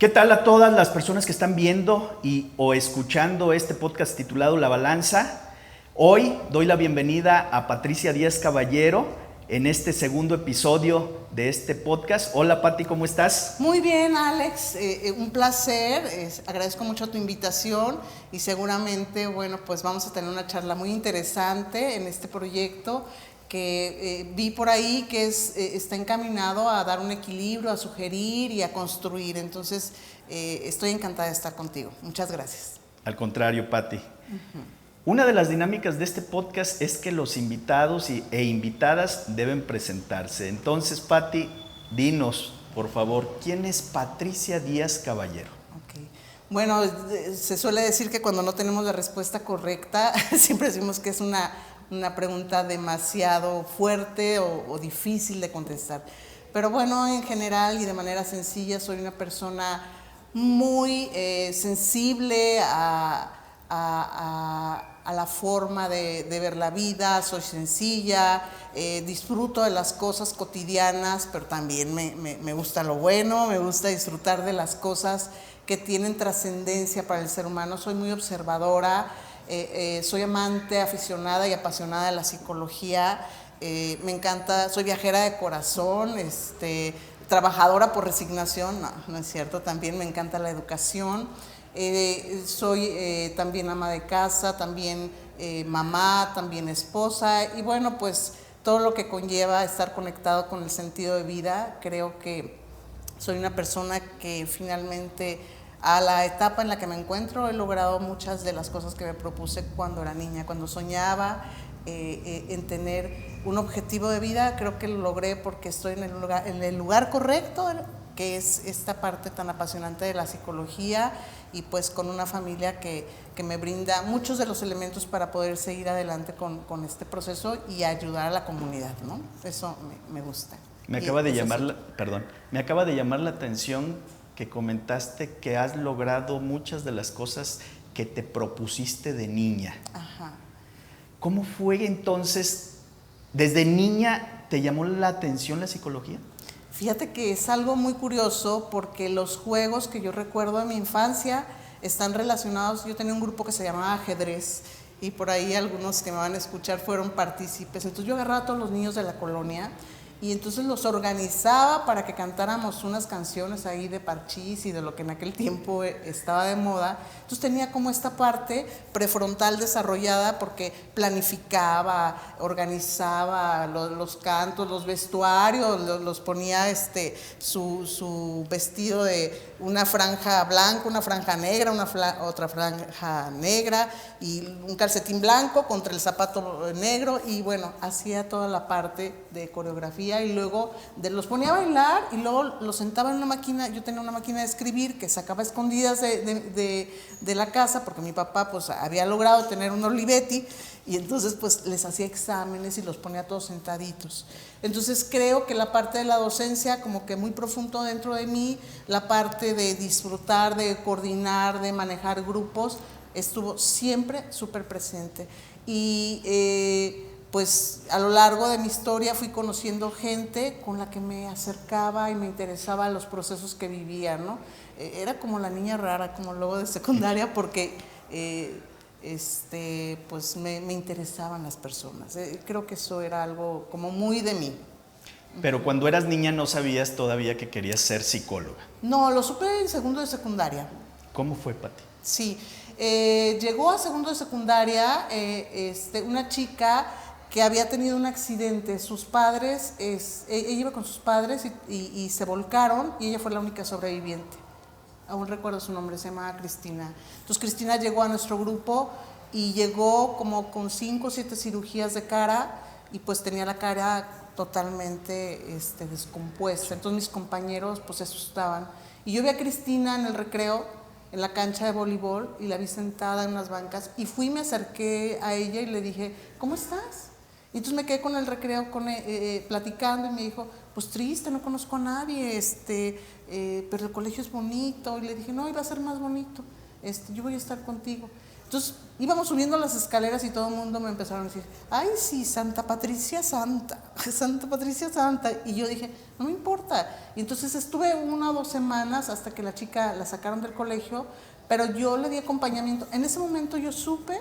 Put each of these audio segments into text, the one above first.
¿Qué tal a todas las personas que están viendo o escuchando este podcast titulado La Balanza? Hoy doy la bienvenida a Patricia Díaz Caballero en este segundo episodio de este podcast. Hola Pati, ¿cómo estás? Muy bien, Alex, un placer, agradezco mucho tu invitación y seguramente, bueno, pues vamos a tener una charla muy interesante en este proyecto que vi por ahí que está encaminado a dar un equilibrio, a sugerir y a construir. Entonces, estoy encantada de estar contigo. Muchas gracias. Al contrario, Pati. Una de las dinámicas de este podcast es que los invitados e invitadas deben presentarse. Entonces, Pati, dinos, por favor, ¿quién es Patricia Díaz Caballero? Okay. Bueno, se suele decir que cuando no tenemos la respuesta correcta, siempre decimos que es una pregunta demasiado fuerte o difícil de contestar. Pero bueno, en general y de manera sencilla, soy una persona muy sensible a la forma de ver la vida. Soy sencilla, disfruto de las cosas cotidianas, pero también me gusta lo bueno, me gusta disfrutar de las cosas que tienen trascendencia para el ser humano. Soy muy observadora, soy amante, aficionada y apasionada de la psicología. Me encanta, soy viajera de corazón, trabajadora por resignación, no es cierto, también me encanta la educación. Soy también ama de casa, también mamá, también esposa, y bueno, pues todo lo que conlleva estar conectado con el sentido de vida. Creo que soy una persona que finalmente, a la etapa en la que me encuentro, he logrado muchas de las cosas que me propuse cuando era niña, cuando soñaba en tener un objetivo de vida. Creo que lo logré porque estoy en el lugar correcto, que es esta parte tan apasionante de la psicología, y pues con una familia que me brinda muchos de los elementos para poder seguir adelante con este proceso y ayudar a la comunidad, ¿no? Eso me gusta. Me acaba de llamar la atención que comentaste que has logrado muchas de las cosas que te propusiste de niña. Ajá. ¿Cómo fue entonces, desde niña, te llamó la atención la psicología? Fíjate que es algo muy curioso porque los juegos que yo recuerdo de mi infancia están relacionados. Yo tenía un grupo que se llamaba Ajedrez y por ahí algunos que me van a escuchar fueron partícipes. Entonces yo agarraba a todos los niños de la colonia y entonces los organizaba para que cantáramos unas canciones ahí de parchís y de lo que en aquel tiempo estaba de moda. Entonces tenía como esta parte prefrontal desarrollada porque planificaba, organizaba los cantos, los vestuarios, los ponía su vestido de una franja blanca, una franja negra, otra franja negra y un calcetín blanco contra el zapato negro, y bueno, hacía toda la parte de coreografía. Y luego los ponía a bailar y luego los sentaba en una máquina. Yo tenía una máquina de escribir que sacaba escondidas de la casa porque mi papá pues había logrado tener un Olivetti, y entonces pues les hacía exámenes y los ponía todos sentaditos. Entonces creo que la parte de la docencia como que muy profundo dentro de mí, la parte de disfrutar, de coordinar, de manejar grupos, estuvo siempre súper presente. Y pues a lo largo de mi historia fui conociendo gente con la que me acercaba y me interesaba los procesos que vivía, ¿no? Era como la niña rara, como luego de secundaria, porque pues me interesaban las personas. Creo que eso era algo como muy de mí. Pero cuando eras niña no sabías todavía que querías ser psicóloga. No, lo supe en segundo de secundaria. ¿Cómo fue, Pati? Sí, llegó a segundo de secundaria una chica que había tenido un accidente. Sus padres, ella iba con sus padres y se volcaron, y ella fue la única sobreviviente. Aún recuerdo su nombre, se llamaba Cristina. Entonces Cristina llegó a nuestro grupo y llegó como con 5 o 7 cirugías de cara, y pues tenía la cara totalmente descompuesta. Entonces mis compañeros pues se asustaban. Y yo vi a Cristina en el recreo, en la cancha de voleibol, y la vi sentada en unas bancas, y fui y me acerqué a ella y le dije, ¿cómo estás? Y entonces me quedé con el recreo platicando, y me dijo, pues triste, no conozco a nadie, pero el colegio es bonito. Y le dije, no, iba a ser más bonito, yo voy a estar contigo. Entonces íbamos subiendo las escaleras y todo el mundo me empezaron a decir, ay sí, Santa Patricia Santa, Santa Patricia Santa. Y yo dije, no me importa. Y entonces estuve 1 o 2 semanas hasta que la chica la sacaron del colegio, pero yo le di acompañamiento. En ese momento yo supe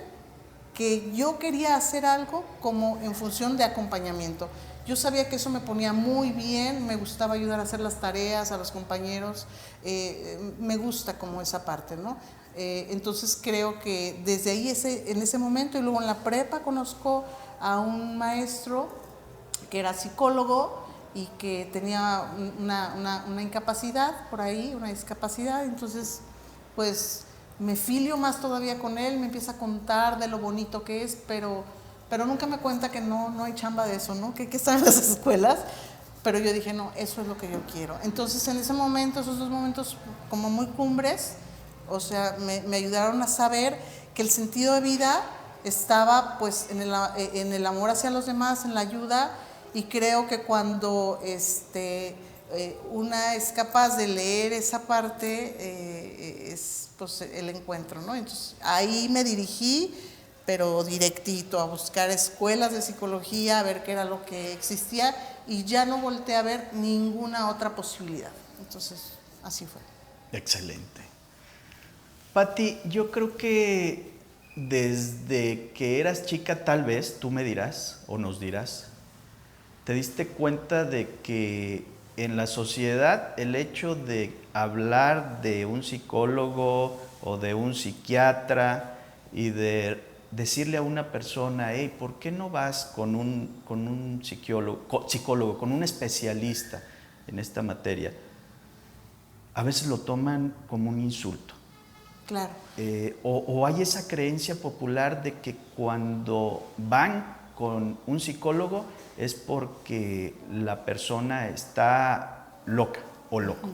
que yo quería hacer algo como en función de acompañamiento. Yo sabía que eso me ponía muy bien, me gustaba ayudar a hacer las tareas a los compañeros, me gusta como esa parte, ¿no? Entonces creo que desde ahí, en ese momento, y luego en la prepa conozco a un maestro que era psicólogo y que tenía una incapacidad por ahí, una discapacidad, entonces pues me filio más todavía con él, me empieza a contar de lo bonito que es, pero nunca me cuenta que no hay chamba de eso, ¿no? Que están en las escuelas, pero yo dije, no, eso es lo que yo quiero. Entonces en ese momento, esos 2 momentos como muy cumbres, o sea, me ayudaron a saber que el sentido de vida estaba pues en el amor hacia los demás, en la ayuda, y creo que cuando una es capaz de leer esa parte, es pues el encuentro, ¿no? Entonces ahí me dirigí, pero directito, a buscar escuelas de psicología, a ver qué era lo que existía, y ya no volteé a ver ninguna otra posibilidad. Entonces, así fue. Excelente. Pati, yo creo que desde que eras chica, tal vez, tú me dirás o nos dirás, te diste cuenta de que en la sociedad el hecho de hablar de un psicólogo o de un psiquiatra y de decirle a una persona, hey, ¿por qué no vas con un psicólogo, con un especialista en esta materia? A veces lo toman como un insulto. Claro. O hay esa creencia popular de que cuando van con un psicólogo es porque la persona está loca o loco.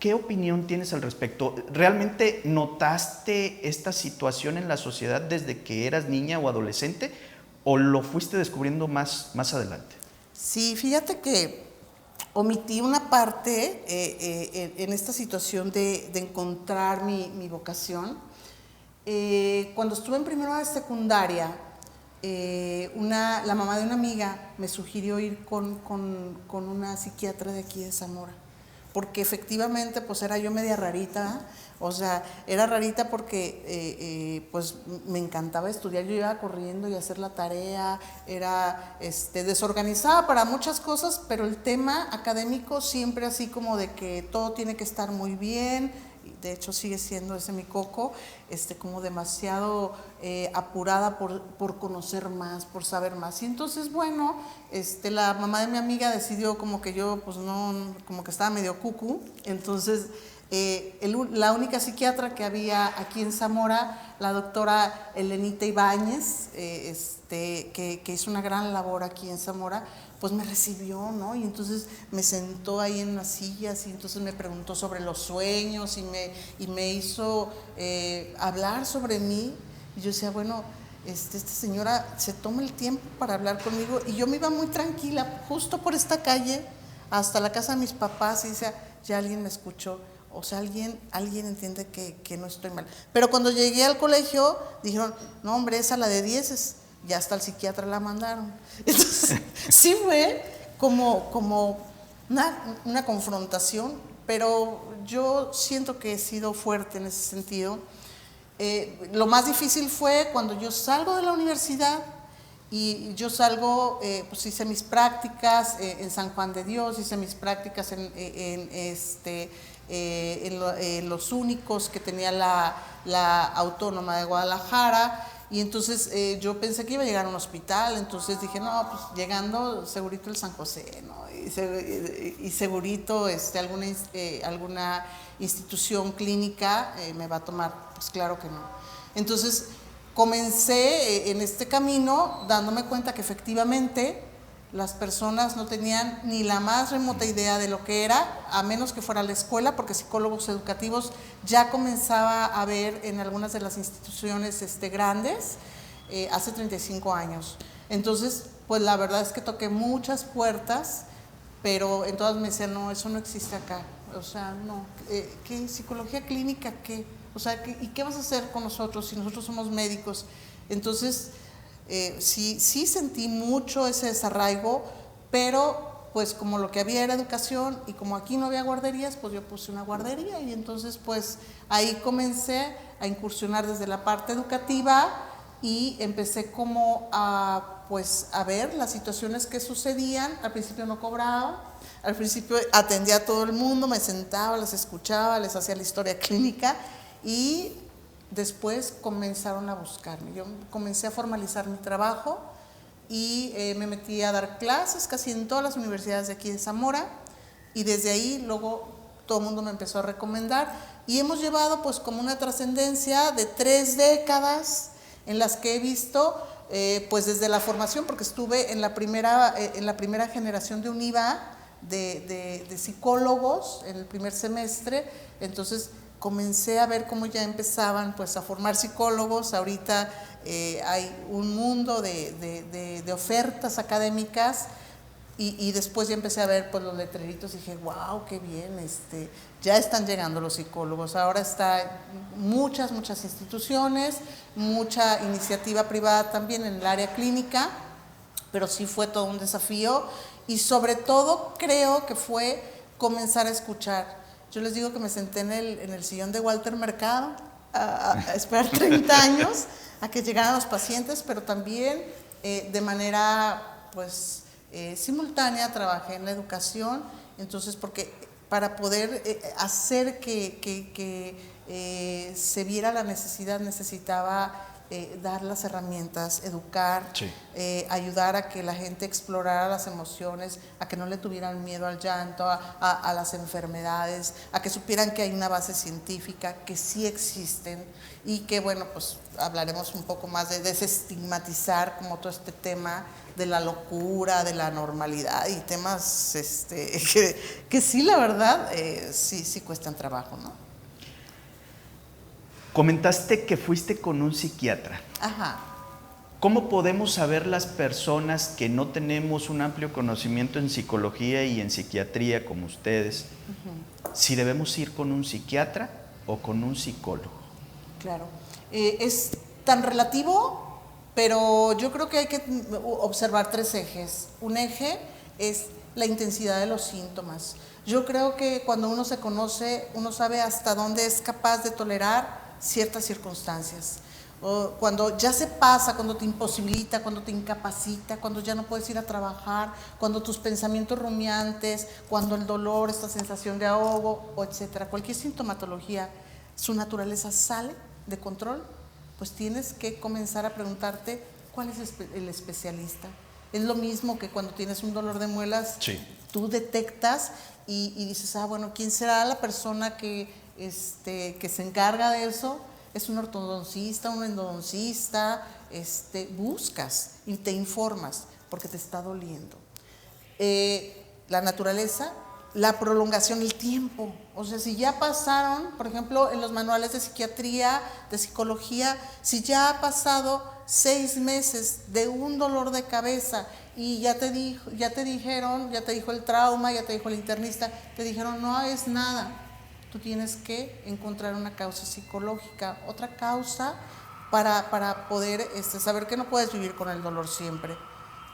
¿Qué opinión tienes al respecto? ¿Realmente notaste esta situación en la sociedad desde que eras niña o adolescente o lo fuiste descubriendo más adelante? Sí, fíjate que omití una parte en esta situación de encontrar mi vocación. Cuando estuve en primero de secundaria, la mamá de una amiga me sugirió ir con una psiquiatra de aquí de Zamora, porque efectivamente pues era yo media rarita, o sea, era rarita porque pues me encantaba estudiar, yo iba corriendo y hacer la tarea, era desorganizada para muchas cosas, pero el tema académico siempre así como de que todo tiene que estar muy bien, de hecho sigue siendo ese mi coco, como demasiado apurada por conocer más, por saber más. Y entonces, bueno, la mamá de mi amiga decidió como que yo, pues no, como que estaba medio cucu, entonces la única psiquiatra que había aquí en Zamora, la doctora Elenita Ibáñez, que hizo una gran labor aquí en Zamora, pues me recibió, ¿no? Y entonces me sentó ahí en unas sillas y entonces me preguntó sobre los sueños y me hizo hablar sobre mí. Y yo decía, bueno, esta señora se toma el tiempo para hablar conmigo, y yo me iba muy tranquila, justo por esta calle, hasta la casa de mis papás, y decía, ya alguien me escuchó. O sea, alguien entiende que no estoy mal. Pero cuando llegué al colegio, dijeron, no hombre, esa la de 10, ya hasta el psiquiatra la mandaron. Entonces, sí fue como una confrontación, pero yo siento que he sido fuerte en ese sentido. Lo más difícil fue cuando yo salgo de la universidad y yo salgo, pues hice mis prácticas en San Juan de Dios, hice mis prácticas en Los Únicos, que tenía la Autónoma de Guadalajara, y entonces yo pensé que iba a llegar a un hospital, entonces dije, no, pues llegando segurito el San José, ¿no? Y segurito alguna institución clínica me va a tomar, pues claro que no. Entonces comencé en este camino dándome cuenta que efectivamente las personas no tenían ni la más remota idea de lo que era, a menos que fuera la escuela, porque psicólogos educativos ya comenzaba a haber en algunas de las instituciones grandes hace 35 años. Entonces, pues la verdad es que toqué muchas puertas, pero en todas me decían, no, eso no existe acá. O sea, no, ¿qué? ¿Psicología clínica qué? O sea, ¿y qué vas a hacer con nosotros si nosotros somos médicos? Entonces, sí sentí mucho ese desarraigo, pero pues como lo que había era educación y como aquí no había guarderías, pues yo puse una guardería y entonces pues ahí comencé a incursionar desde la parte educativa y empecé como a ver las situaciones que sucedían. Al principio no cobraba, al principio atendía a todo el mundo, me sentaba, les escuchaba, les hacía la historia clínica y después comenzaron a buscarme. Yo comencé a formalizar mi trabajo y me metí a dar clases casi en todas las universidades de aquí de Zamora y desde ahí luego todo el mundo me empezó a recomendar y hemos llevado pues como una trascendencia de 3 décadas en las que he visto pues desde la formación, porque estuve en la primera generación de UNIVA de psicólogos en el primer semestre, entonces comencé a ver cómo ya empezaban pues a formar psicólogos. Ahorita hay un mundo de ofertas académicas y después ya empecé a ver pues los letreritos y dije, wow, qué bien, ya están llegando los psicólogos. Ahora está muchas instituciones, mucha iniciativa privada también en el área clínica, pero sí fue todo un desafío y sobre todo creo que fue comenzar a escuchar. Yo les digo que me senté en el sillón de Walter Mercado a esperar 30 años a que llegaran los pacientes, pero también de manera pues simultánea trabajé en la educación, entonces porque para poder hacer que se viera la necesidad necesitaba dar las herramientas, educar, sí. Ayudar a que la gente explorara las emociones, a que no le tuvieran miedo al llanto, a las enfermedades, a que supieran que hay una base científica, que sí existen y que bueno, pues hablaremos un poco más de desestigmatizar como todo este tema de la locura, de la normalidad y temas que sí, la verdad, sí cuestan trabajo, ¿no? Comentaste que fuiste con un psiquiatra. Ajá. ¿Cómo podemos saber las personas que no tenemos un amplio conocimiento en psicología y en psiquiatría como ustedes, si debemos ir con un psiquiatra o con un psicólogo? Claro. Es tan relativo, pero yo creo que hay que observar 3 ejes. Un eje es la intensidad de los síntomas. Yo creo que cuando uno se conoce, uno sabe hasta dónde es capaz de tolerar ciertas circunstancias. O cuando ya se pasa, cuando te imposibilita, cuando te incapacita, cuando ya no puedes ir a trabajar, cuando tus pensamientos rumiantes, cuando el dolor, esta sensación de ahogo, o etcétera, cualquier sintomatología, su naturaleza sale de control, pues tienes que comenzar a preguntarte cuál es el especialista. Es lo mismo que cuando tienes un dolor de muelas, sí. Tú detectas y dices, bueno, ¿quién será la persona que se encarga de eso? Es un ortodoncista, un endodoncista, buscas y te informas porque te está doliendo. La naturaleza, la prolongación, el tiempo. O sea, si ya pasaron, por ejemplo, en los manuales de psiquiatría, de psicología, si ya ha pasado 6 meses de un dolor de cabeza y ya te dijo el trauma, ya te dijo el internista, te dijeron no es nada, tú tienes que encontrar una causa psicológica, otra causa para poder saber que no puedes vivir con el dolor siempre.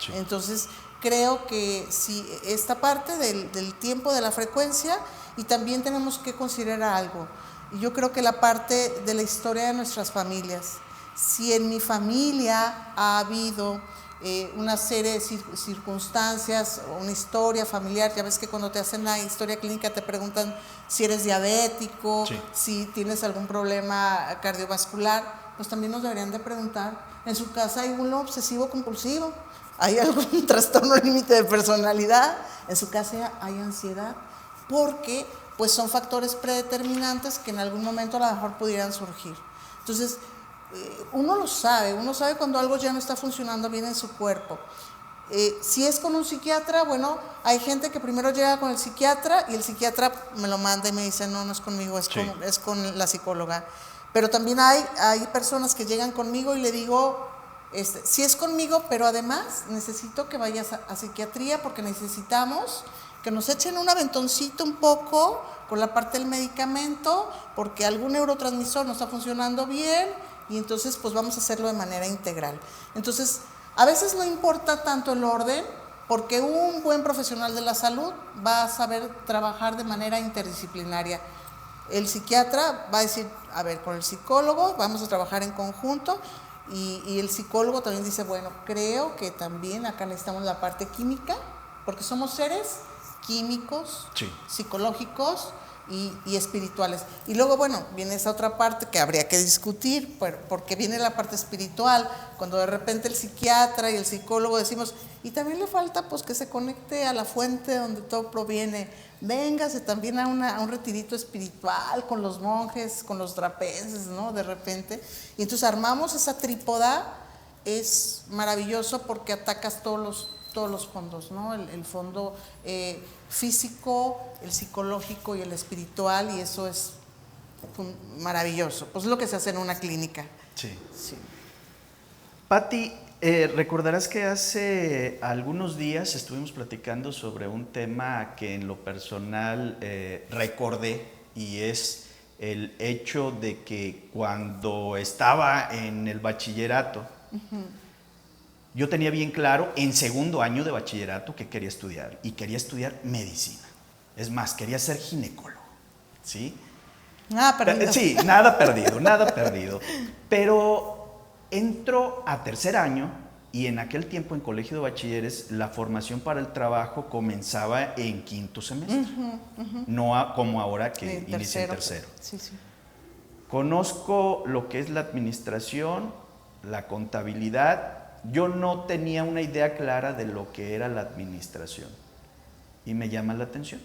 Sí. Entonces creo que sí, esta parte del tiempo, de la frecuencia, y también tenemos que considerar algo. Y yo creo que la parte de la historia de nuestras familias. Si en mi familia ha habido una serie de circunstancias, una historia familiar, ya ves que cuando te hacen la historia clínica te preguntan si eres diabético, sí. Si tienes algún problema cardiovascular, pues también nos deberían de preguntar, ¿en su casa hay un obsesivo compulsivo? ¿Hay algún trastorno límite de personalidad? ¿En su casa hay ansiedad? Porque pues son factores predeterminantes que en algún momento a lo mejor pudieran surgir. Entonces, uno sabe cuando algo ya no está funcionando bien en su cuerpo. Si es con un psiquiatra, bueno, hay gente que primero llega con el psiquiatra y el psiquiatra me lo manda y me dice, no es conmigo, es con la psicóloga. Pero también hay personas que llegan conmigo y le digo, sí es conmigo, pero además necesito que vayas a psiquiatría porque necesitamos que nos echen un aventoncito un poco por la parte del medicamento, porque algún neurotransmisor no está funcionando bien, y entonces pues vamos a hacerlo de manera integral. Entonces, a veces no importa tanto el orden, porque un buen profesional de la salud va a saber trabajar de manera interdisciplinaria. El psiquiatra va a decir, a ver, con el psicólogo vamos a trabajar en conjunto, y el psicólogo también dice, bueno, creo que también acá necesitamos la parte química, porque somos seres químicos, sí, psicológicos y espirituales. Y luego, bueno, viene esa otra parte que habría que discutir, porque viene la parte espiritual, cuando de repente el psiquiatra y el psicólogo decimos, y también le falta pues que se conecte a la fuente donde todo proviene, véngase también a un retirito espiritual con los monjes, con los drapenses, ¿no? De repente, y entonces armamos esa trípoda, es maravilloso porque atacas todos los fondos, ¿no? El fondo físico, el psicológico y el espiritual, y eso es maravilloso. Pues es lo que se hace en una clínica. sí. Sí. Pati, recordarás que hace algunos días estuvimos platicando sobre un tema que en lo personal recordé, y es el hecho de que cuando estaba en el bachillerato, yo tenía bien claro en segundo año de bachillerato que quería estudiar, y quería estudiar medicina. Es más, quería ser ginecólogo, ¿sí? Nada perdido. Sí, nada perdido, nada perdido. Pero entro a tercer año, y en aquel tiempo en colegio de bachilleres la formación para el trabajo comenzaba en quinto semestre, no como ahora que inicia en tercero. Sí, sí. Conozco lo que es la administración, la contabilidad. Yo no tenía una idea clara de lo que era la administración, y me llama la atención.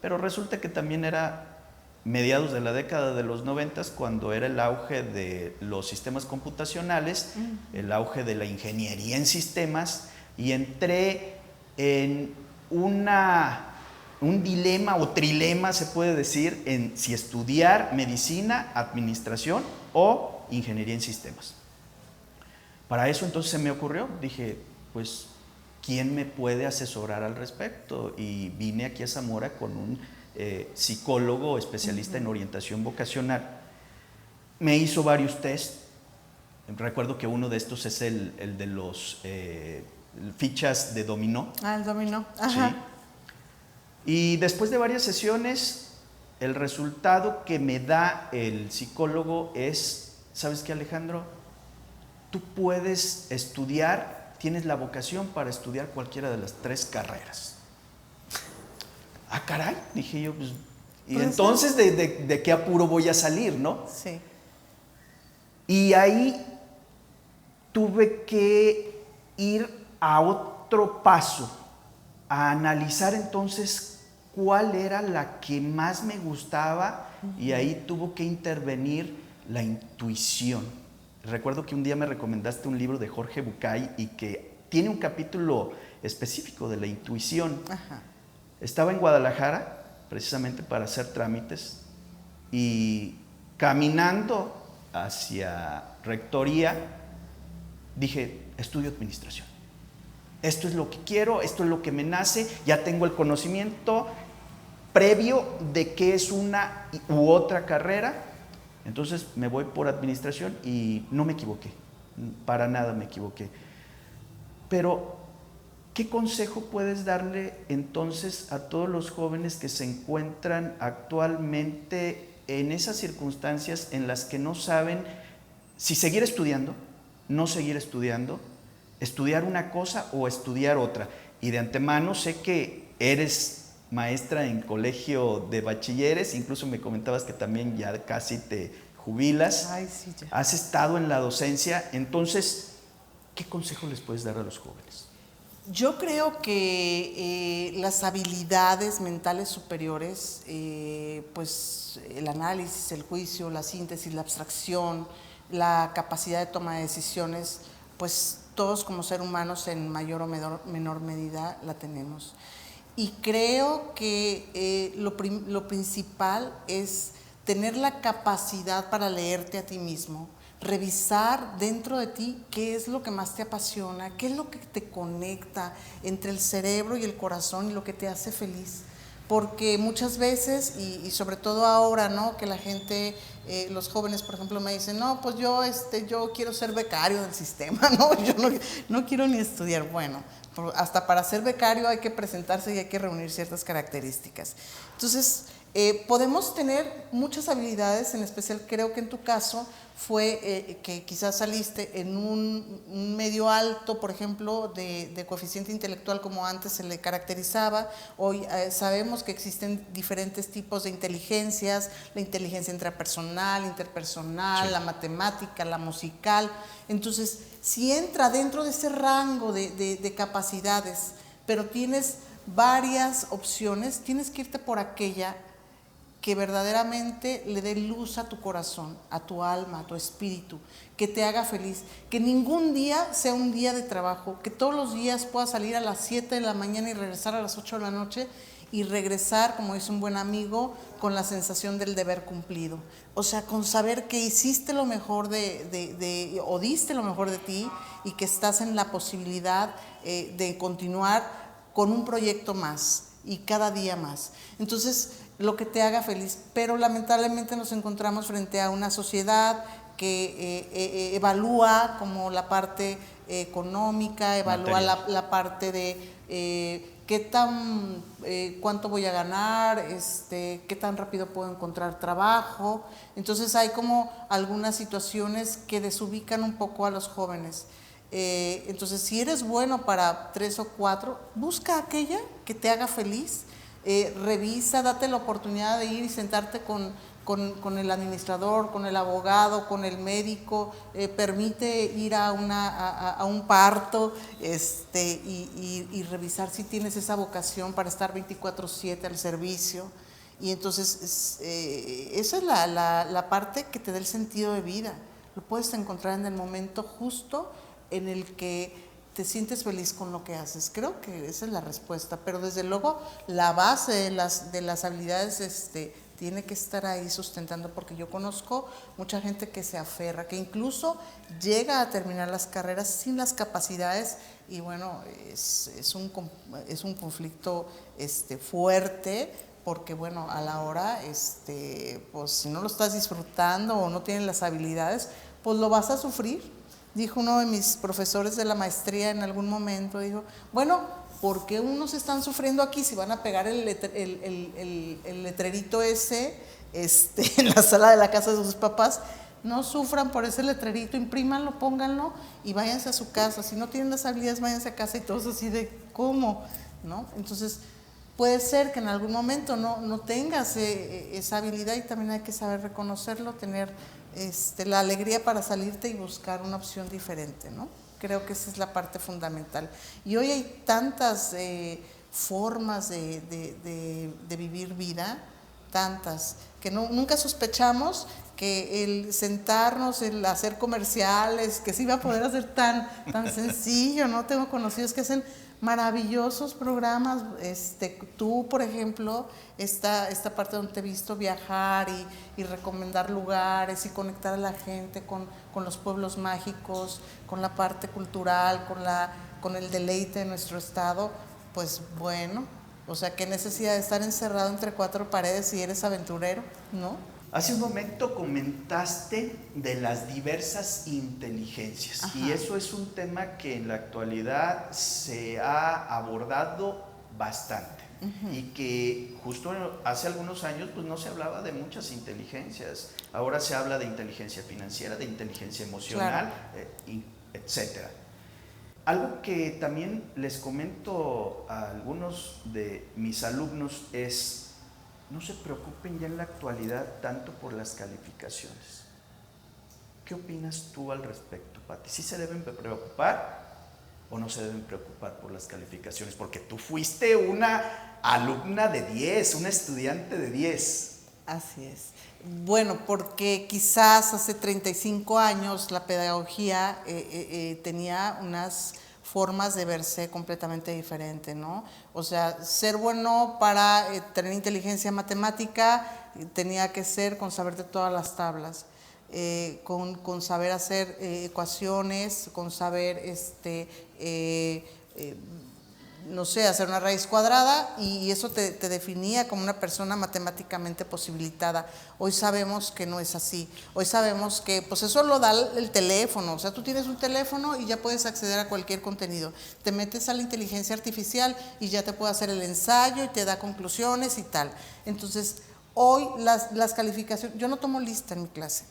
Pero resulta que también era mediados de la década de los 90, cuando era el auge de los sistemas computacionales, el auge de la ingeniería en sistemas, y entré en un dilema o trilema, se puede decir, en si estudiar medicina, administración o ingeniería en sistemas. Para eso entonces se me ocurrió, dije, pues, ¿quién me puede asesorar al respecto? Y vine aquí a Zamora con un psicólogo especialista en orientación vocacional. Me hizo varios test. Recuerdo que uno de estos es el de los fichas de dominó. El dominó. Ajá. Sí. Y después de varias sesiones, el resultado que me da el psicólogo es, ¿sabes qué, Alejandro? Tú puedes estudiar, tienes la vocación para estudiar cualquiera de las 3 carreras. Ah, caray, dije yo, pues, y Pues entonces ¿de qué apuro voy a salir, no? Sí. Y ahí tuve que ir a otro paso, a analizar entonces cuál era la que más me gustaba, y ahí tuvo que intervenir la intuición. Recuerdo que un día me recomendaste un libro de Jorge Bucay, y que tiene un capítulo específico de la intuición. Ajá. Estaba en Guadalajara precisamente para hacer trámites, y caminando hacia rectoría dije, estudio administración. Esto es lo que quiero, esto es lo que me nace, ya tengo el conocimiento previo de qué es una u otra carrera. Entonces me voy por administración, y no me equivoqué, para nada me equivoqué. Pero, ¿qué consejo puedes darle entonces a todos los jóvenes que se encuentran actualmente en esas circunstancias en las que no saben si seguir estudiando, no seguir estudiando, estudiar una cosa o estudiar otra? Y de antemano sé que eres maestra en colegio de bachilleres, incluso me comentabas que también ya casi te jubilas. Ay, sí, ya. Has estado en la docencia, entonces, ¿qué consejo les puedes dar a los jóvenes? Yo creo que las habilidades mentales superiores, pues el análisis, el juicio, la síntesis, la abstracción, la capacidad de toma de decisiones, pues todos como seres humanos en mayor o menor medida la tenemos. Y creo que lo principal es tener la capacidad para leerte a ti mismo, revisar dentro de ti qué es lo que más te apasiona, qué es lo que te conecta entre el cerebro y el corazón y lo que te hace feliz. porque muchas veces, y sobre todo ahora, ¿no? Que la gente, los jóvenes, por ejemplo, me dicen, no, pues yo quiero ser becario del sistema, ¿no? Yo no quiero ni estudiar. Bueno, hasta para ser becario hay que presentarse y hay que reunir ciertas características. Entonces, podemos tener muchas habilidades, en especial creo que en tu caso fue que quizás saliste en un medio alto, por ejemplo, de coeficiente intelectual como antes se le caracterizaba. Hoy sabemos que existen diferentes tipos de inteligencias, la inteligencia intrapersonal, interpersonal, sí, la matemática, la musical. Entonces, si entra dentro de ese rango de capacidades, pero tienes varias opciones, tienes que irte por aquella que verdaderamente le dé luz a tu corazón, a tu alma, a tu espíritu, que te haga feliz, que ningún día sea un día de trabajo, que todos los días puedas salir a las 7 de la mañana y regresar a las 8 de la noche y regresar, como dice un buen amigo, con la sensación del deber cumplido. O sea, con saber que hiciste lo mejor o diste lo mejor de ti y que estás en la posibilidad de continuar con un proyecto más y cada día más. Entonces, lo que te haga feliz, pero lamentablemente nos encontramos frente a una sociedad que evalúa como la parte económica, evalúa la parte de cuánto voy a ganar, qué tan rápido puedo encontrar trabajo. Entonces hay como algunas situaciones que desubican un poco a los jóvenes. Entonces, si eres bueno para 3 o 4, busca aquella que te haga feliz. Revisa, date la oportunidad de ir y sentarte con el administrador, con el abogado, con el médico, permite ir a un parto y revisar si tienes esa vocación para estar 24/7 al servicio. Y entonces esa es la parte que te da el sentido de vida. Lo puedes encontrar en el momento justo en el que te sientes feliz con lo que haces. Creo que esa es la respuesta, pero desde luego la base de las habilidades tiene que estar ahí sustentando, porque yo conozco mucha gente que se aferra, que incluso llega a terminar las carreras sin las capacidades, y bueno, es un conflicto fuerte, porque bueno, a la hora, pues si no lo estás disfrutando o no tienes las habilidades, pues lo vas a sufrir. Dijo uno de mis profesores de la maestría en algún momento, dijo, bueno, ¿por qué unos están sufriendo aquí si van a pegar el letrerito ese en la sala de la casa de sus papás? No sufran por ese letrerito, imprímanlo, pónganlo y váyanse a su casa. Si no tienen las habilidades, váyanse a casa. Y todos así de, ¿cómo? ¿No? Entonces, puede ser que en algún momento no tengas esa habilidad, y también hay que saber reconocerlo, tener la alegría para salirte y buscar una opción diferente, ¿no? Creo que esa es la parte fundamental. Y hoy hay tantas formas de vivir vida, tantas, que nunca sospechamos que el sentarnos, el hacer comerciales, que se iba a poder hacer tan sencillo, ¿no? Tengo conocidos que hacen maravillosos programas. Tú, por ejemplo, esta parte donde te he visto viajar y recomendar lugares y conectar a la gente con los pueblos mágicos, con la parte cultural, con el deleite de nuestro estado, pues bueno, o sea, qué necesidad de estar encerrado entre 4 paredes si eres aventurero, ¿no? Hace un momento comentaste de las diversas inteligencias. Ajá. Y eso es un tema que en la actualidad se ha abordado bastante. Uh-huh. Y que justo hace algunos años pues no se hablaba de muchas inteligencias. Ahora se habla de inteligencia financiera, de inteligencia emocional, claro, etcétera. Algo que también les comento a algunos de mis alumnos es: no se preocupen ya en la actualidad tanto por las calificaciones. ¿Qué opinas tú al respecto, Pati? ¿Sí se deben preocupar o no se deben preocupar por las calificaciones? Porque tú fuiste una alumna de 10, una estudiante de 10. Así es. Bueno, porque quizás hace 35 años la pedagogía tenía unas formas de verse completamente diferente, ¿no? O sea, ser bueno para tener inteligencia matemática tenía que ser con saber de todas las tablas, con saber hacer ecuaciones, con saber no sé, hacer una raíz cuadrada y eso te definía como una persona matemáticamente posibilitada. Hoy sabemos que no es así. Hoy sabemos que pues eso lo da el teléfono. O sea, tú tienes un teléfono y ya puedes acceder a cualquier contenido. Te metes a la inteligencia artificial y ya te puede hacer el ensayo y te da conclusiones y tal. Entonces, hoy las calificaciones, yo no tomo lista en mi clase.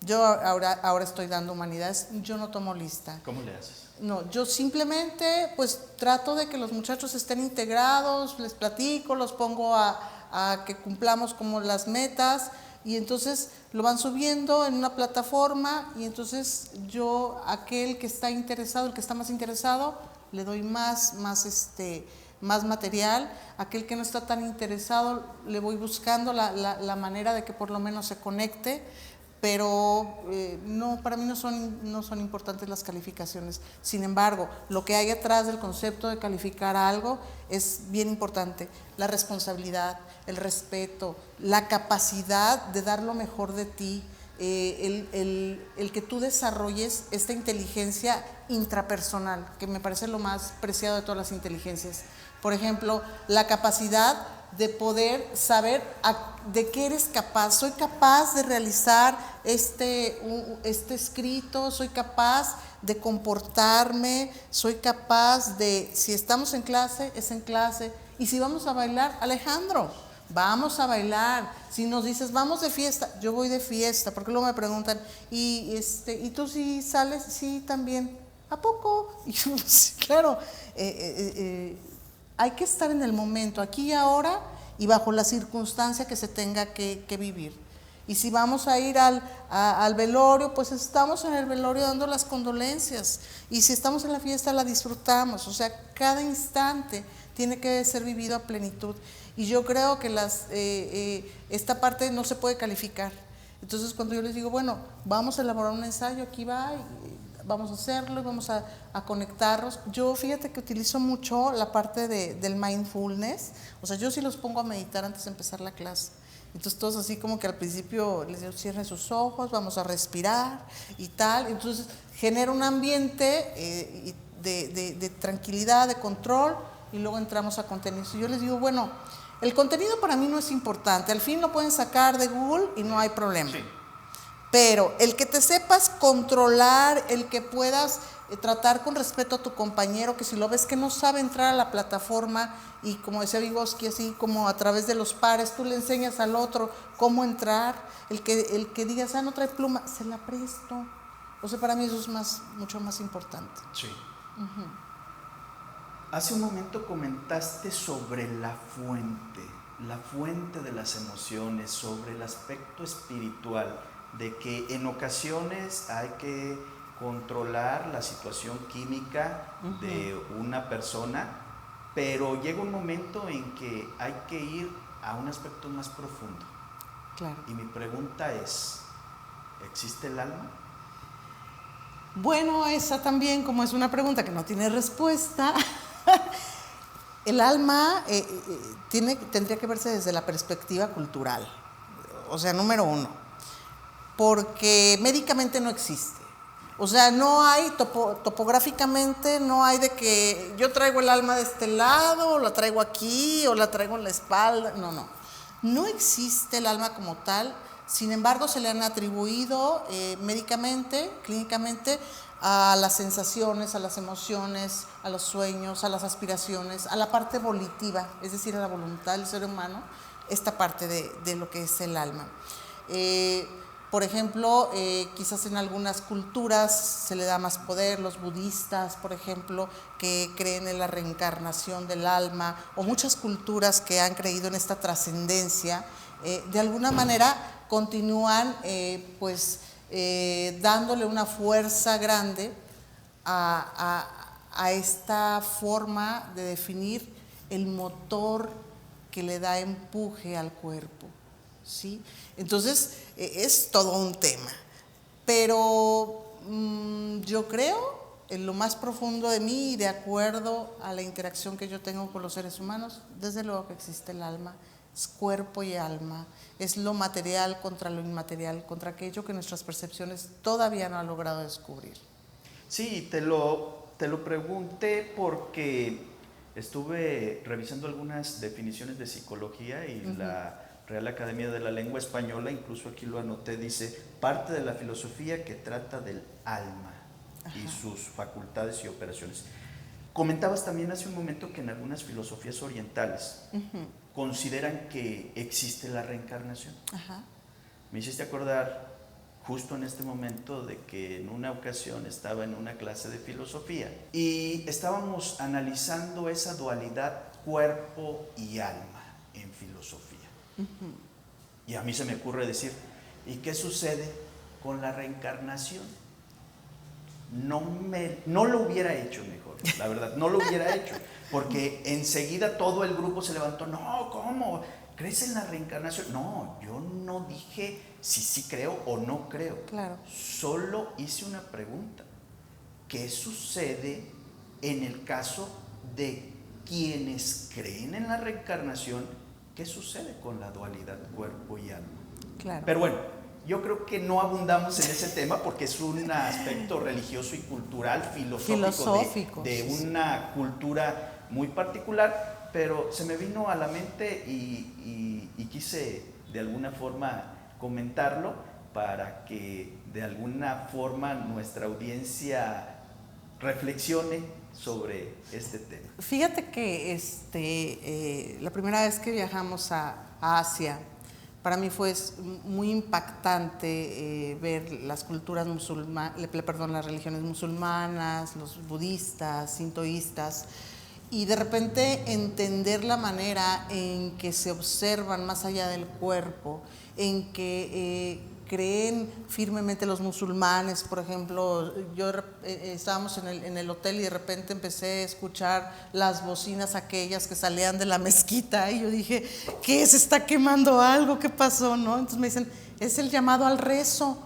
Yo ahora estoy dando humanidades, yo no tomo lista. ¿Cómo le haces? No, yo simplemente pues trato de que los muchachos estén integrados, les platico, los pongo a que cumplamos como las metas y entonces lo van subiendo en una plataforma y entonces yo, aquel que está interesado, el que está más interesado, le doy más material, aquel que no está tan interesado, le voy buscando la manera de que por lo menos se conecte. Pero no, para mí no son importantes las calificaciones. Sin embargo, lo que hay atrás del concepto de calificar algo es bien importante. La responsabilidad, el respeto, la capacidad de dar lo mejor de ti, el que tú desarrolles esta inteligencia intrapersonal, que me parece lo más preciado de todas las inteligencias. Por ejemplo, la capacidad de poder saber de qué eres capaz. Soy capaz de realizar este escrito, soy capaz de comportarme, soy capaz de, si estamos en clase, es en clase, y si vamos a bailar, Alejandro, vamos a bailar. Si nos dices, vamos de fiesta, yo voy de fiesta, porque luego me preguntan, ¿y tú sí sales? Sí, también. ¿A poco? Y yo, sí, claro, hay que estar en el momento, aquí y ahora, y bajo la circunstancia que se tenga que vivir. Y si vamos a ir al velorio, pues estamos en el velorio dando las condolencias. Y si estamos en la fiesta, la disfrutamos. O sea, cada instante tiene que ser vivido a plenitud. Y yo creo que esta parte no se puede calificar. Entonces, cuando yo les digo, bueno, vamos a elaborar un ensayo, aquí va, vamos a hacerlo y vamos a conectarnos. Yo fíjate que utilizo mucho la parte del mindfulness, o sea, yo sí los pongo a meditar antes de empezar la clase. Entonces todos así como que al principio les digo, cierren sus ojos, vamos a respirar y tal. Entonces genera un ambiente de tranquilidad, de control y luego entramos a contenidos. Y yo les digo, bueno, el contenido para mí no es importante, al fin lo pueden sacar de Google y no hay problema. Sí. Pero el que te sepas controlar, el que puedas tratar con respeto a tu compañero, que si lo ves que no sabe entrar a la plataforma y como decía Vygotsky, así como a través de los pares, tú le enseñas al otro cómo entrar, el que digas, no trae pluma, se la presto. O sea, para mí eso es mucho más importante. Sí. Uh-huh. Hace un momento comentaste sobre la fuente de las emociones, sobre el aspecto espiritual, de que en ocasiones hay que controlar la situación química uh-huh. de una persona, pero llega un momento en que hay que ir a un aspecto más profundo. Claro. Y mi pregunta es, ¿existe el alma? Bueno, esa también, como es una pregunta que no tiene respuesta, el alma tendría que verse desde la perspectiva cultural. O sea, número uno, porque médicamente no existe. O sea, no hay topográficamente, no hay de que yo traigo el alma de este lado, o la traigo aquí, o la traigo en la espalda. No existe el alma como tal. Sin embargo, se le han atribuido médicamente, clínicamente, a las sensaciones, a las emociones, a los sueños, a las aspiraciones, a la parte volitiva, es decir, a la voluntad del ser humano, esta parte de lo que es el alma. Por ejemplo, quizás en algunas culturas se le da más poder, los budistas, por ejemplo, que creen en la reencarnación del alma, o muchas culturas que han creído en esta trascendencia, de alguna manera continúan dándole una fuerza grande a esta forma de definir el motor que le da empuje al cuerpo, ¿sí? Entonces, es todo un tema, pero yo creo en lo más profundo de mí y de acuerdo a la interacción que yo tengo con los seres humanos, desde luego que existe el alma, es cuerpo y alma, es lo material contra lo inmaterial, contra aquello que nuestras percepciones todavía no han logrado descubrir. Sí, te lo Te lo pregunté porque estuve revisando algunas definiciones de psicología y la Real Academia de la Lengua Española, incluso aquí lo anoté, dice parte de la filosofía que trata del alma y sus facultades y operaciones. Comentabas también hace un momento que en algunas filosofías orientales consideran que existe la reencarnación. Me hiciste acordar justo en este momento de que en una ocasión estaba en una clase de filosofía y estábamos analizando esa dualidad cuerpo y alma en filosofía. Y a mí se me ocurre decir, ¿y qué sucede con la reencarnación? No lo hubiera hecho mejor, la verdad, no lo hubiera hecho, porque enseguida todo el grupo se levantó. No, ¿cómo? ¿Crees en la reencarnación? No, yo no dije si sí creo o no creo. Claro. Solo hice una pregunta. ¿Qué sucede en el caso de quienes creen en la reencarnación? ¿Qué sucede con la dualidad cuerpo y alma? Claro. Pero bueno, yo creo que no abundamos en ese tema porque es un aspecto religioso y cultural, filosófico. De una cultura muy particular, pero se me vino a la mente y quise de alguna forma comentarlo para que de alguna forma nuestra audiencia reflexione sobre este tema. Fíjate que la primera vez que viajamos a Asia, para mí fue muy impactante ver las culturas las religiones musulmanas, los budistas, sintoístas, y de repente entender la manera en que se observan más allá del cuerpo, en que creen firmemente los musulmanes. Por ejemplo, estábamos en el hotel y de repente empecé a escuchar las bocinas aquellas que salían de la mezquita y yo dije, ¿qué? ¿Se está quemando algo? ¿Qué pasó? ¿No? Entonces me dicen, es el llamado al rezo.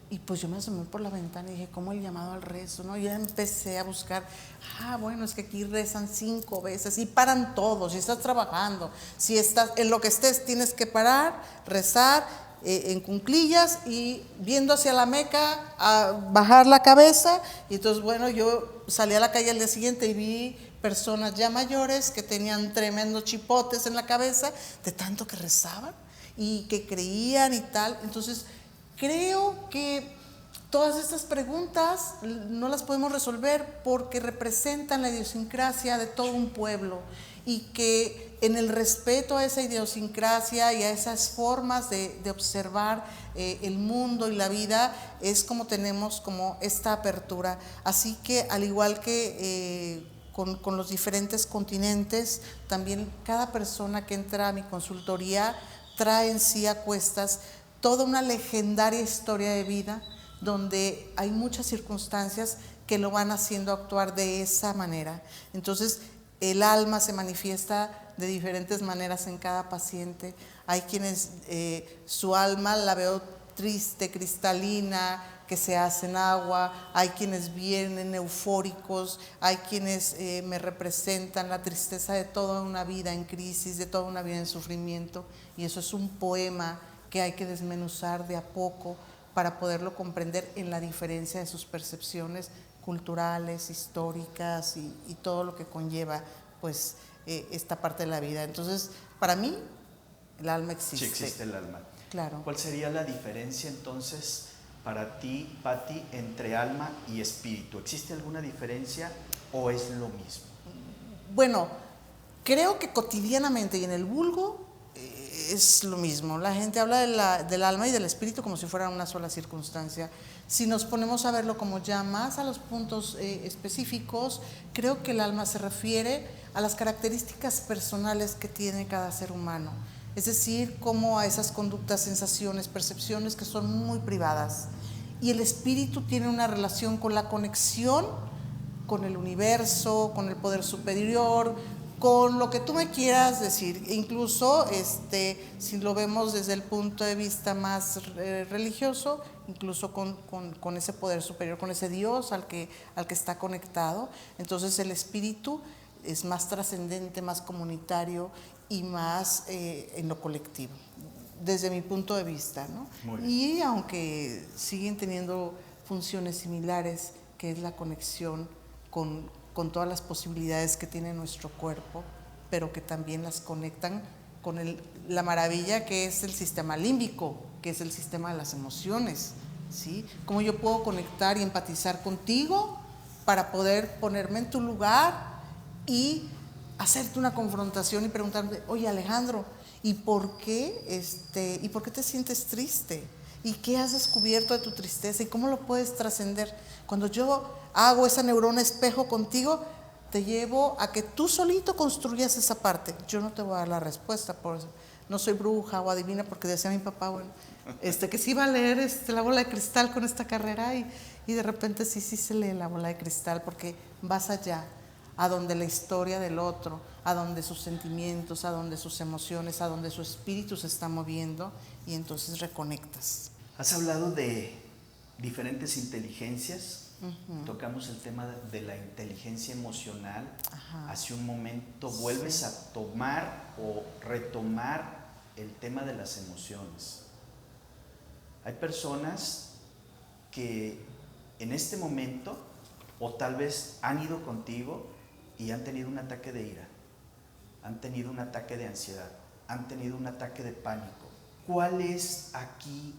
Y pues yo me asomé por la ventana y dije, ¿cómo el llamado al rezo? ¿No? Y ya empecé a buscar, bueno, es que aquí rezan 5 veces y paran todos, si estás trabajando, si estás en lo que estés, tienes que parar, rezar en cuclillas y viendo hacia la Meca, a bajar la cabeza. Y entonces, bueno, yo salí a la calle al día siguiente y vi personas ya mayores que tenían tremendos chipotes en la cabeza de tanto que rezaban y que creían y tal. Entonces, creo que todas estas preguntas no las podemos resolver porque representan la idiosincrasia de todo un pueblo y que en el respeto a esa idiosincrasia y a esas formas de observar el mundo y la vida es como tenemos como esta apertura. Así que al igual que con los diferentes continentes, también cada persona que entra a mi consultoría trae en sí a cuestas toda una legendaria historia de vida donde hay muchas circunstancias que lo van haciendo actuar de esa manera. Entonces, el alma se manifiesta de diferentes maneras en cada paciente. Hay quienes su alma la veo triste, cristalina, que se hacen agua, hay quienes vienen eufóricos, hay quienes me representan la tristeza de toda una vida en crisis, de toda una vida en sufrimiento, y eso es un poema que hay que desmenuzar de a poco para poderlo comprender en la diferencia de sus percepciones culturales, históricas y todo lo que conlleva pues esta parte de la vida. Entonces, para mí, el alma existe. Sí existe el alma. Claro. ¿Cuál sería la diferencia entonces para ti, Pati, entre alma y espíritu? ¿Existe alguna diferencia o es lo mismo? Bueno, creo que cotidianamente y en el vulgo es lo mismo. La gente habla del alma y del espíritu como si fuera una sola circunstancia. Si nos ponemos a verlo como ya más a los puntos específicos, creo que el alma se refiere a las características personales que tiene cada ser humano. Es decir, como a esas conductas, sensaciones, percepciones que son muy privadas. Y el espíritu tiene una relación con la conexión con el universo, con el poder superior, con lo que tú me quieras decir. Incluso si lo vemos desde el punto de vista más religioso, incluso con ese poder superior, con ese Dios al que está conectado. Entonces el espíritu es más trascendente, más comunitario y más en lo colectivo, desde mi punto de vista, ¿no? Y aunque siguen teniendo funciones similares, que es la conexión con todas las posibilidades que tiene nuestro cuerpo, pero que también las conectan con la maravilla que es el sistema límbico, que es el sistema de las emociones, ¿sí? Cómo yo puedo conectar y empatizar contigo para poder ponerme en tu lugar y hacerte una confrontación y preguntarte, oye Alejandro, ¿y por qué te sientes triste? ¿Y qué has descubierto de tu tristeza? ¿Y cómo lo puedes trascender? Cuando yo hago esa neurona espejo contigo, te llevo a que tú solito construyas esa parte. Yo no te voy a dar la respuesta, por eso. No soy bruja o adivina, porque decía mi papá, bueno, que sí iba a leer la bola de cristal con esta carrera y de repente sí se lee la bola de cristal, porque vas allá, a donde la historia del otro, a donde sus sentimientos, a donde sus emociones, a donde su espíritu se está moviendo, y entonces reconectas. Has hablado de diferentes inteligencias. Tocamos el tema de la inteligencia emocional. Hace un momento vuelves a tomar o retomar el tema de las emociones. Hay personas que en este momento, o tal vez han ido contigo y han tenido un ataque de ira, han tenido un ataque de ansiedad, han tenido un ataque de pánico. ¿Cuál es aquí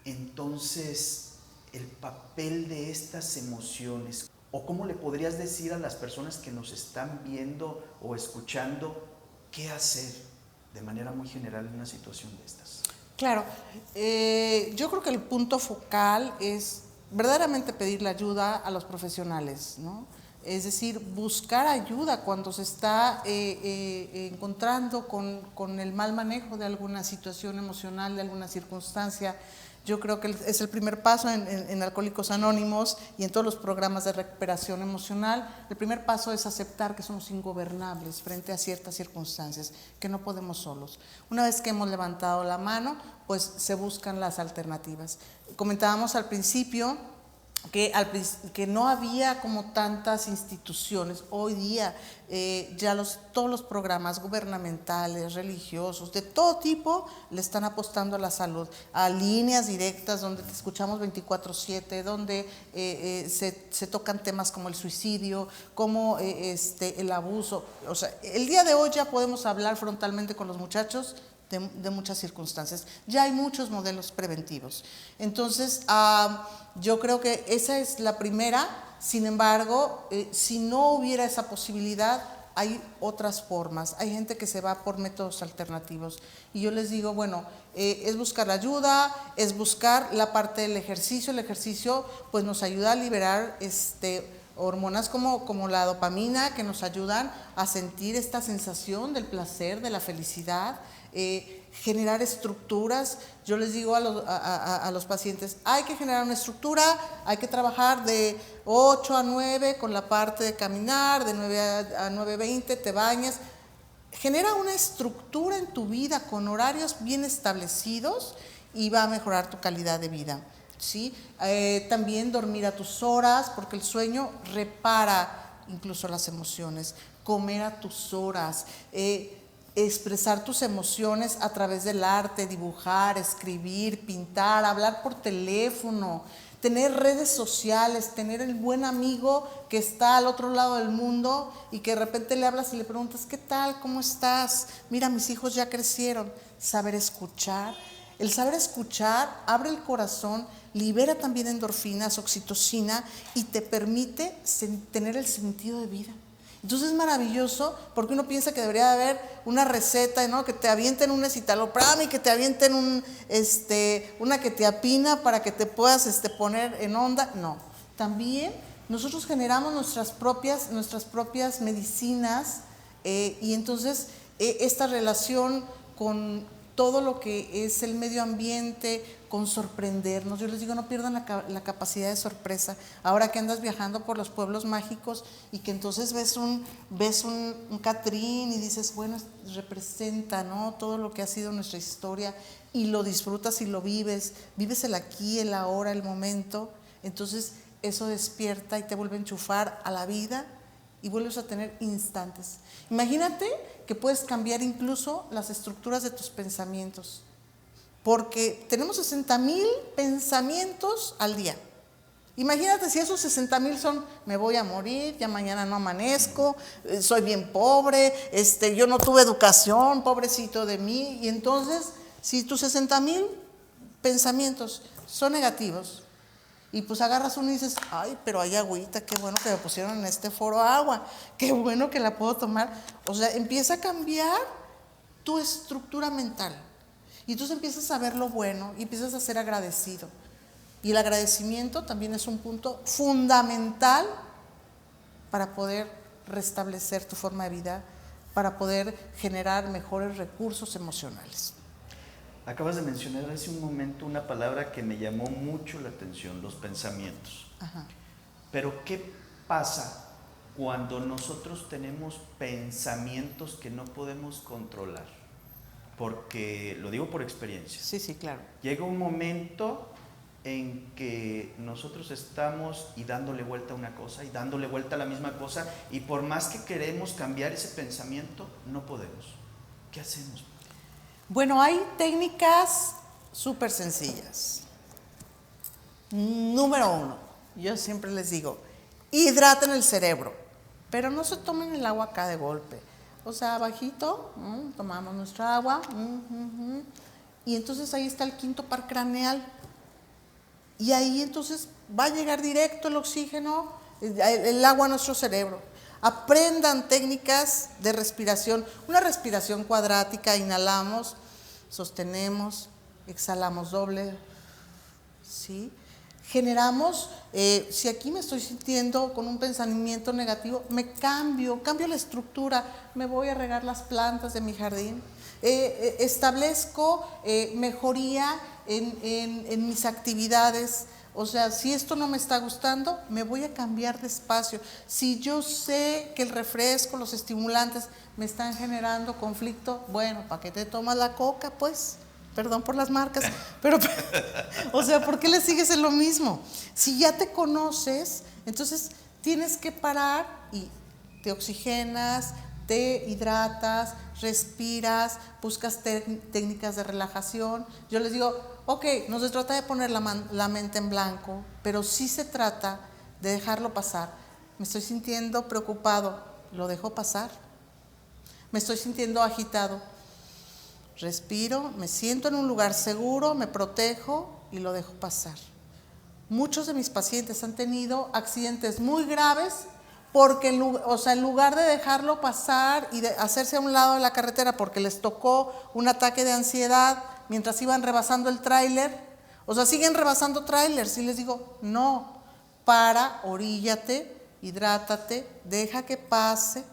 entonces el papel de estas emociones? ¿O cómo le podrías decir a las personas que nos están viendo o escuchando qué hacer de manera muy general en una situación de estas? Claro, yo creo que el punto focal es verdaderamente pedir la ayuda a los profesionales, ¿no? Es decir, buscar ayuda cuando se está encontrando con el mal manejo de alguna situación emocional, de alguna circunstancia. Yo creo que es el primer paso en Alcohólicos Anónimos y en todos los programas de recuperación emocional. El primer paso es aceptar que somos ingobernables frente a ciertas circunstancias, que no podemos solos. Una vez que hemos levantado la mano, pues se buscan las alternativas. Comentábamos al principio que no había como tantas instituciones. Hoy día ya todos los programas gubernamentales, religiosos, de todo tipo, le están apostando a la salud, a líneas directas donde te escuchamos 24/7, donde se tocan temas como el suicidio, como el abuso. O sea, el día de hoy ya podemos hablar frontalmente con los muchachos de muchas circunstancias. Ya hay muchos modelos preventivos. Entonces, yo creo que esa es la primera. Sin embargo, si no hubiera esa posibilidad, hay otras formas. Hay gente que se va por métodos alternativos. Y yo les digo, bueno, es buscar la ayuda, es buscar la parte del ejercicio. El ejercicio pues nos ayuda a liberar hormonas como la dopamina, que nos ayudan a sentir esta sensación del placer, de la felicidad. Generar estructuras. Yo les digo a los pacientes, hay que generar una estructura, hay que trabajar de 8 a 9 con la parte de caminar, de 9 a 9:20 te bañas. Genera una estructura en tu vida con horarios bien establecidos y va a mejorar tu calidad de vida, ¿sí? También dormir a tus horas, porque el sueño repara incluso las emociones. Comer a tus horas, expresar tus emociones a través del arte, dibujar, escribir, pintar, hablar por teléfono, tener redes sociales, tener el buen amigo que está al otro lado del mundo y que de repente le hablas y le preguntas, ¿qué tal? ¿Cómo estás? Mira, mis hijos ya crecieron. Saber escuchar. El saber escuchar abre el corazón, libera también endorfinas, oxitocina y te permite tener el sentido de vida. Entonces es maravilloso porque uno piensa que debería haber una receta, ¿no? Que te avienten un escitalopram y que te avienten una quetiapina para que te puedas poner en onda. No, también nosotros generamos nuestras propias medicinas y entonces esta relación con todo lo que es el medio ambiente, con sorprendernos. Yo les digo, no pierdan la capacidad de sorpresa. Ahora que andas viajando por los pueblos mágicos y que entonces ves un Catrín y dices, bueno, representa, ¿no?, todo lo que ha sido nuestra historia, y lo disfrutas y lo vives el aquí, el ahora, el momento. Entonces eso despierta y te vuelve a enchufar a la vida y vuelves a tener instantes. Imagínate que puedes cambiar incluso las estructuras de tus pensamientos, porque tenemos 60,000 pensamientos al día. Imagínate si esos 60,000 son, me voy a morir, ya mañana no amanezco, soy bien pobre, yo no tuve educación, pobrecito de mí. Y entonces, si tus 60,000 pensamientos son negativos, y pues agarras uno y dices, ay, pero hay agüita, qué bueno que me pusieron en este foro agua, qué bueno que la puedo tomar. O sea, empieza a cambiar tu estructura mental. Y entonces empiezas a ver lo bueno y empiezas a ser agradecido. Y el agradecimiento también es un punto fundamental para poder restablecer tu forma de vida, para poder generar mejores recursos emocionales. Acabas de mencionar hace un momento una palabra que me llamó mucho la atención, los pensamientos. Ajá. Pero ¿qué pasa cuando nosotros tenemos pensamientos que no podemos controlar? Porque lo digo por experiencia. Sí, sí, claro. Llega un momento en que nosotros estamos y dándole vuelta a una cosa y dándole vuelta a la misma cosa, y por más que queremos cambiar ese pensamiento, no podemos. ¿Qué hacemos? Bueno, hay técnicas súper sencillas. Número 1, yo siempre les digo, hidraten el cerebro, pero no se tomen el agua acá de golpe. O sea, bajito, tomamos nuestra agua, y entonces ahí está el quinto par craneal. Y ahí entonces va a llegar directo el oxígeno, el agua a nuestro cerebro. Aprendan técnicas de respiración, una respiración cuadrática, inhalamos, sostenemos, exhalamos doble, ¿sí? Generamos, si aquí me estoy sintiendo con un pensamiento negativo, me cambio la estructura, me voy a regar las plantas de mi jardín, establezco mejoría en mis actividades. O sea, si esto no me está gustando, me voy a cambiar de espacio. Si yo sé que el refresco, los estimulantes me están generando conflicto, bueno, ¿para qué te tomas la coca, pues? Perdón por las marcas, pero, o sea, ¿por qué le sigues en lo mismo? Si ya te conoces, entonces tienes que parar y te oxigenas, te hidratas, respiras, buscas técnicas de relajación. Yo les digo, ok, no se trata de poner la mente en blanco, pero sí se trata de dejarlo pasar. Me estoy sintiendo preocupado, lo dejo pasar. Me estoy sintiendo agitado, respiro, me siento en un lugar seguro, me protejo y lo dejo pasar. Muchos de mis pacientes han tenido accidentes muy graves porque en lugar de dejarlo pasar y de hacerse a un lado de la carretera porque les tocó un ataque de ansiedad mientras iban rebasando el tráiler, o sea, siguen rebasando tráilers, y les digo, no, para, oríllate, hidrátate, deja que pase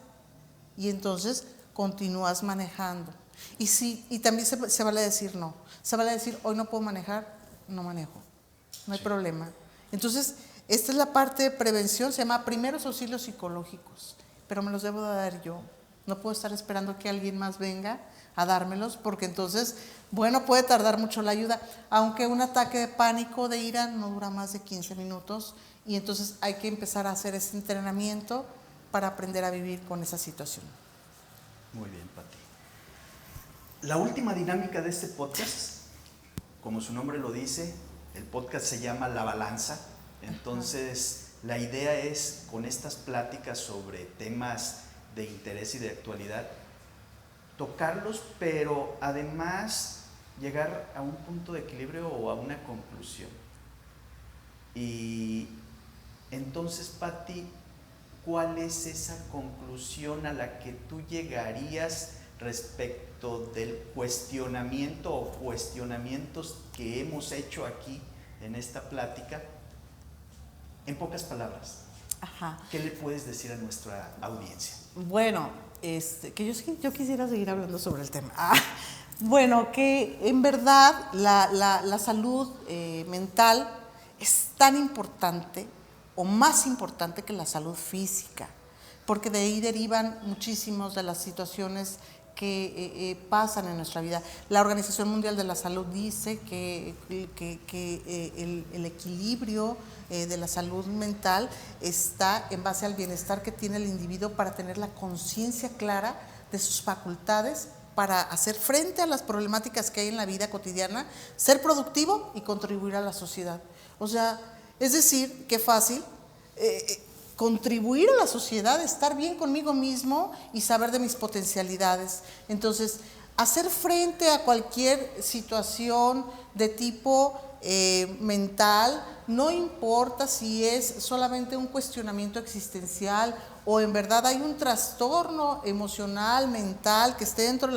y entonces continúas manejando. Y también se vale decir no, se vale decir, hoy no puedo manejar, no manejo, no hay problema. Entonces, esta es la parte de prevención, se llama primeros auxilios psicológicos, pero me los debo de dar yo. No puedo estar esperando que alguien más venga a dármelos, porque entonces, bueno, puede tardar mucho la ayuda, aunque un ataque de pánico, de ira, no dura más de 15 minutos, y entonces hay que empezar a hacer ese entrenamiento para aprender a vivir con esa situación. Muy bien, Pati. La última dinámica de este podcast, como su nombre lo dice, el podcast se llama La Balanza. Entonces, la idea es, con estas pláticas sobre temas de interés y de actualidad, tocarlos, pero además llegar a un punto de equilibrio o a una conclusión. Y entonces, Pati, ¿cuál es esa conclusión a la que tú llegarías respecto del cuestionamiento o cuestionamientos que hemos hecho aquí en esta plática? En pocas palabras, Ajá. ¿qué le puedes decir a nuestra audiencia? Bueno, que yo quisiera seguir hablando sobre el tema. Bueno, que en verdad la salud mental es tan importante o más importante que la salud física, porque de ahí derivan muchísimas de las situaciones que pasan en nuestra vida. La Organización Mundial de la Salud dice que el equilibrio de la salud mental está en base al bienestar que tiene el individuo para tener la conciencia clara de sus facultades para hacer frente a las problemáticas que hay en la vida cotidiana, ser productivo y contribuir a la sociedad. O sea, Es decir, qué fácil contribuir a la sociedad, estar bien conmigo mismo y saber de mis potencialidades. Entonces, hacer frente a cualquier situación de tipo mental, no importa si es solamente un cuestionamiento existencial o en verdad hay un trastorno emocional, mental, que esté dentro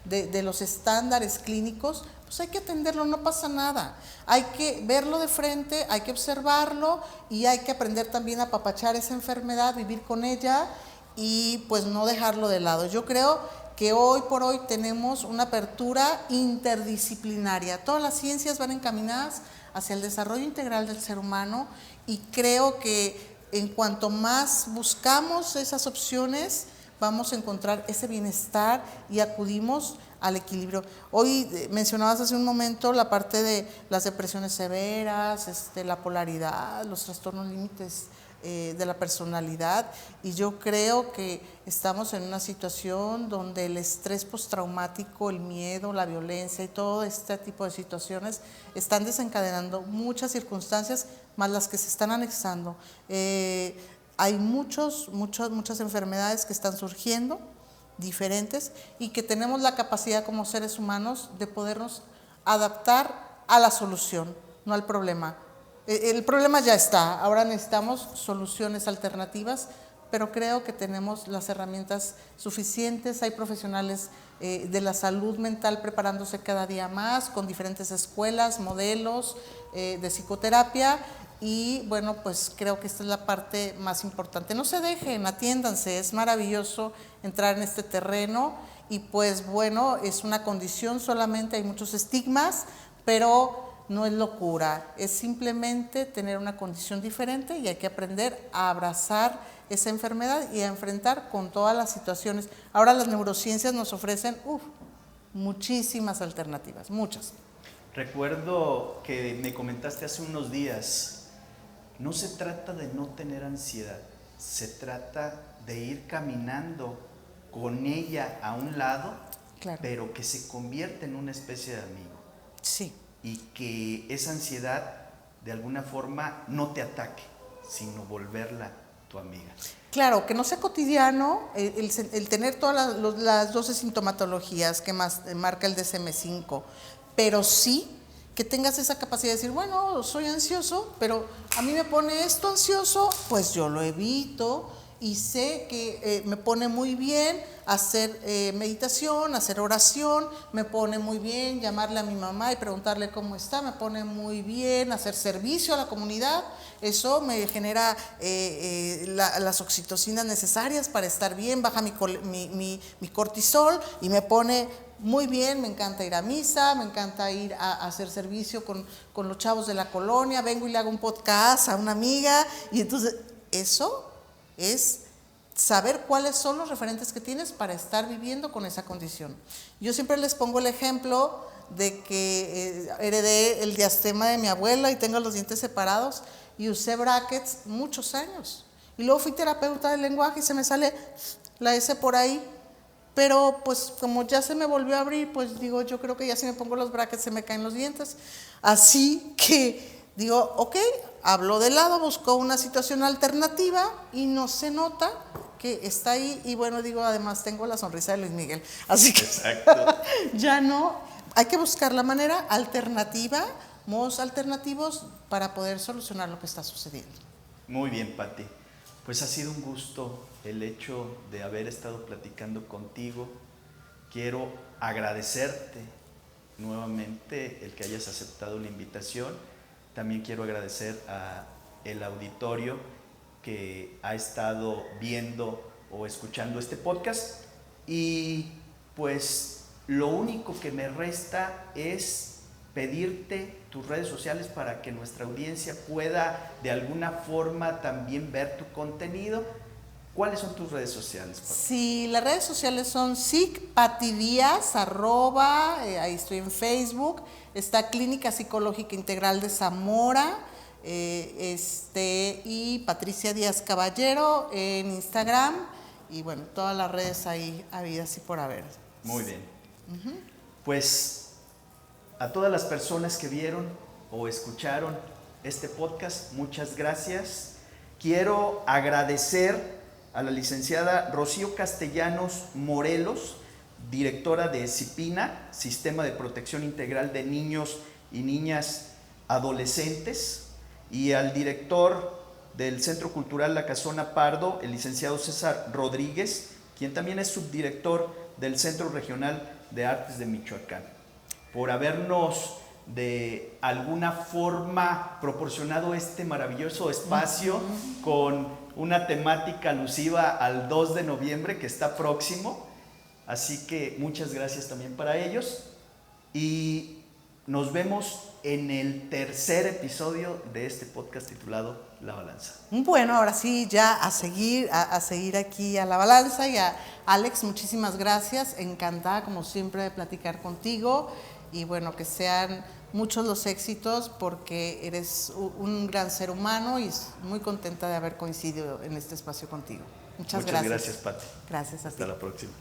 de los estándares clínicos, pues hay que atenderlo, no pasa nada. Hay que verlo de frente, hay que observarlo y hay que aprender también a apapachar esa enfermedad, vivir con ella y pues no dejarlo de lado. Yo creo que hoy por hoy tenemos una apertura interdisciplinaria. Todas las ciencias van encaminadas hacia el desarrollo integral del ser humano y creo que en cuanto más buscamos esas opciones, vamos a encontrar ese bienestar y acudimos al equilibrio. Hoy mencionabas hace un momento la parte de las depresiones severas, la polaridad, los trastornos límites de la personalidad, y yo creo que estamos en una situación donde el estrés postraumático, el miedo, la violencia y todo este tipo de situaciones están desencadenando muchas circunstancias más las que se están anexando. Hay muchas enfermedades que están surgiendo diferentes y que tenemos la capacidad como seres humanos de podernos adaptar a la solución, no al problema. El problema ya está, ahora necesitamos soluciones alternativas, pero creo que tenemos las herramientas suficientes. Hay profesionales de la salud mental preparándose cada día más con diferentes escuelas, modelos de psicoterapia y bueno, pues creo que esta es la parte más importante. No se dejen, atiéndanse, es maravilloso entrar en este terreno y pues bueno, es una condición solamente, hay muchos estigmas, pero no es locura, es simplemente tener una condición diferente y hay que aprender a abrazar esa enfermedad y a enfrentar con todas las situaciones. Ahora las neurociencias nos ofrecen muchísimas alternativas, muchas. Recuerdo que me comentaste hace unos días, no se trata de no tener ansiedad, se trata de ir caminando con ella a un lado, claro, pero que se convierte en una especie de amigo. Sí. Y que esa ansiedad de alguna forma no te ataque, sino volverla tu amiga. Claro, que no sea cotidiano el tener todas las 12 sintomatologías que marca el DSM-5, pero sí que tengas esa capacidad de decir, bueno, soy ansioso, pero a mí me pone esto ansioso, pues yo lo evito y sé que me pone muy bien hacer meditación, hacer oración, me pone muy bien llamarle a mi mamá y preguntarle cómo está, me pone muy bien hacer servicio a la comunidad, eso me genera las oxitocinas necesarias para estar bien, baja mi cortisol y me pone muy bien, me encanta ir a misa, me encanta ir a hacer servicio con los chavos de la colonia, vengo y le hago un podcast a una amiga y entonces eso es saber cuáles son los referentes que tienes para estar viviendo con esa condición. Yo siempre les pongo el ejemplo de que heredé el diastema de mi abuela y tengo los dientes separados y usé brackets muchos años. Y luego fui terapeuta del lenguaje y se me sale la S por ahí. Pero pues como ya se me volvió a abrir, pues digo, yo creo que ya si me pongo los brackets se me caen los dientes. Así que digo, ok, hablo de lado, busco una situación alternativa y no se nota que está ahí. Y bueno, digo, además tengo la sonrisa de Luis Miguel. Así que ya no, hay que buscar la manera alternativa, modos alternativos para poder solucionar lo que está sucediendo. Muy bien, Pati. Pues ha sido un gusto el hecho de haber estado platicando contigo. Quiero agradecerte nuevamente el que hayas aceptado la invitación. También quiero agradecer al auditorio que ha estado viendo o escuchando este podcast. Y pues lo único que me resta es pedirte tus redes sociales para que nuestra audiencia pueda de alguna forma también ver tu contenido. ¿Cuáles son tus redes sociales, Pati? Sí, las redes sociales son @, ahí estoy en Facebook, está Clínica Psicológica Integral de Zamora, y Patricia Díaz Caballero en Instagram, y bueno, todas las redes ahí habidas y por haber. Muy bien. Pues a todas las personas que vieron o escucharon este podcast. Muchas gracias. Quiero agradecer a la licenciada Rocío Castellanos Morelos, directora de CIPINA, Sistema de Protección Integral de Niños y Niñas Adolescentes, y al director del Centro Cultural La Casona Pardo, el licenciado César Rodríguez, quien también es subdirector del Centro Regional de Artes de Michoacán, por habernos de alguna forma proporcionado este maravilloso espacio con una temática alusiva al 2 de noviembre que está próximo. Así que muchas gracias también para ellos y nos vemos en el tercer episodio de este podcast titulado La Balanza. Bueno, ahora sí, ya a seguir aquí a La Balanza, y a Alex, muchísimas gracias, encantada como siempre de platicar contigo, y bueno, que sean muchos los éxitos porque eres un gran ser humano y muy contenta de haber coincidido en este espacio contigo. Muchas gracias. Muchas gracias, Pati. Gracias a ti. Hasta la próxima.